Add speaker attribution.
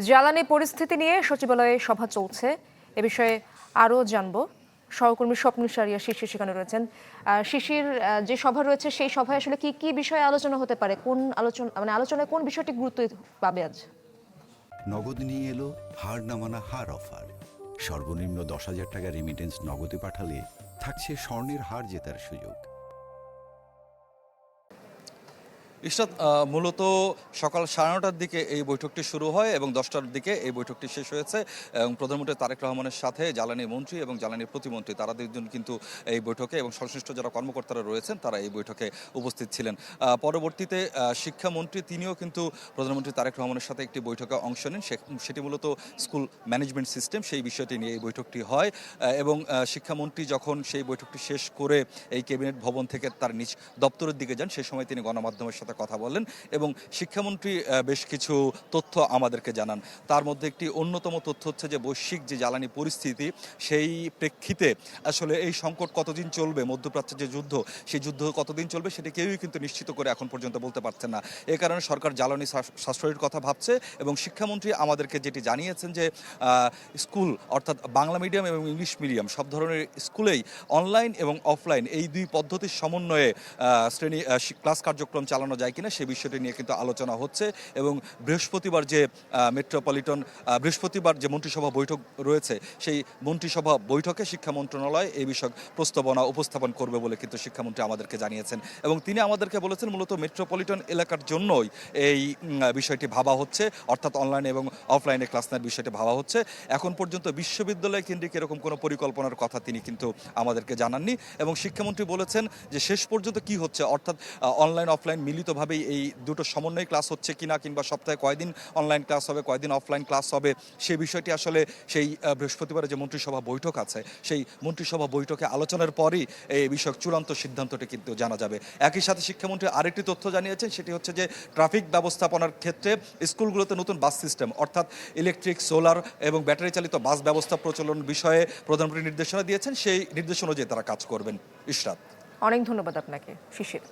Speaker 1: জ্বালানি পরিস্থিতি নিয়ে সচিবালয়ে সভা চলছে। এ বিষয়ে আরও জানবো। সহকর্মী স্বপ্ন সারিয়া শিশির সেখানে রয়েছেন। শিশির, যে সভা রয়েছে সেই সভায় আসলে কি কি বিষয়ে আলোচনা হতে পারে? কোন আলোচনা আলোচনায় কোন বিষয়টি গুরুত্ব পাবে আজ?
Speaker 2: নগদ নিয়ে এলো হার না মানা হার অফার। সর্বনিম্ন 10,000 টাকা রেমিটেন্স নগদে পাঠালে থাকছে স্বর্ণের হার জেতার সুযোগ।
Speaker 3: ইশরাত, মূলত সকাল 9:30টার দিকে এই বৈঠকটি শুরু হয় এবং 10টার দিকে এই বৈঠকটি শেষ হয়েছে। এবং প্রধানমন্ত্রী তারেক রহমানের সাথে জ্বালানি মন্ত্রী এবং জ্বালানি প্রতিমন্ত্রী তারা দুজন কিন্তু এই বৈঠকে এবং সংশ্লিষ্ট যারা কর্মকর্তারা রয়েছেন তারা এই বৈঠকে উপস্থিত ছিলেন। পরবর্তীতে শিক্ষামন্ত্রী তিনিও কিন্তু প্রধানমন্ত্রী তারেক রহমানের সাথে একটি বৈঠকে অংশ নেন। সেটি মূলত স্কুল ম্যানেজমেন্ট সিস্টেম, সেই বিষয়টি নিয়ে এই বৈঠকটি হয়। এবং শিক্ষামন্ত্রী যখন সেই বৈঠকটি শেষ করে এই ক্যাবিনেট ভবন থেকে তার নিজ দপ্তরের দিকে যান, সেই সময় তিনি গণমাধ্যমের সাথে কথা বলেন এবং শিক্ষামন্ত্রী বেশ কিছু তথ্য আমাদেরকে জানান। তার মধ্যে একটি অন্যতম তথ্য হচ্ছে যে বৈশ্বিক যে জ্বালানি পরিস্থিতি, সেই প্রেক্ষিতে আসলে এই সংকট কতদিন চলবে, মধ্যপ্রাচ্যের যে যুদ্ধ, সেই যুদ্ধ কতদিন চলবে সেটা কেউই কিন্তু নিশ্চিত করে এখন পর্যন্ত বলতে পারছেন না। এ কারণে সরকার জ্বালানি সাশ্রয়ের কথা ভাবছে এবং শিক্ষামন্ত্রী আমাদেরকে যেটি জানিয়েছেন যে স্কুল অর্থাৎ বাংলা মিডিয়াম এবং ইংলিশ মিডিয়াম সব ধরনের স্কুলেই অনলাইন এবং অফলাইন এই দুই পদ্ধতির সমন্বয়ে ক্লাস কার্যক্রম চালানো যায় কিনা সেই বিষয়টি নিয়ে কিন্তু আলোচনা হচ্ছে। এবং বৃহস্পতিবার যে মন্ত্রিসভা বৈঠক রয়েছে, সেই মন্ত্রিসভা বৈঠকে শিক্ষা মন্ত্রণালয় এই বিষয়ক প্রস্তাবনা উপস্থাপন করবে বলে কিন্তু শিক্ষামন্ত্রী আমাদেরকে জানিয়েছেন। এবং তিনি আমাদেরকে বলেছেন মূলত মেট্রোপলিটন এলাকার জন্যই এই বিষয়টি ভাবা হচ্ছে, অর্থাৎ অনলাইনে এবং অফলাইনে ক্লাস নেওয়ার বিষয়টি ভাবা হচ্ছে। এখন পর্যন্ত বিশ্ববিদ্যালয় কেন্দ্রিক এরকম কোনো পরিকল্পনার কথা তিনি কিন্তু আমাদেরকে জানাননি। এবং শিক্ষামন্ত্রী বলেছেন যে শেষ পর্যন্ত কি হচ্ছে, অর্থাৎ অনলাইন অফলাইন মিলিতভাবেই এই দুটো সমন্বয় ক্লাস হচ্ছে কিনা, কিংবা সপ্তাহে কয়দিন অনলাইন ক্লাস হবে, কয়দিন অফলাইন ক্লাস হবে, সেই বিষয়টি আসলে সেই বৃহস্পতিবারে যে মন্ত্রিসভা বৈঠক আছে, সেই মন্ত্রিসভা বৈঠকে আলোচনার পরই এই বিষয়ক চূড়ান্ত সিদ্ধান্তটি কিন্তু জানা যাবে। একই সাথে শিক্ষামন্ত্রী আরেকটি তথ্য জানিয়েছেন, সেটি হচ্ছে যে ট্রাফিক ব্যবস্থাপনার ক্ষেত্রে স্কুলগুলোতে নতুন বাস সিস্টেম, অর্থাৎ ইলেকট্রিক, সোলার এবং ব্যাটারি চালিত বাস ব্যবস্থা প্রচলন বিষয়ে প্রধানমন্ত্রী নির্দেশনা দিয়েছেন। সেই নির্দেশনা অনুযায়ী তারা কাজ করবেন। ইশরাত,
Speaker 1: অনেক ধন্যবাদ আপনাকে শিশির।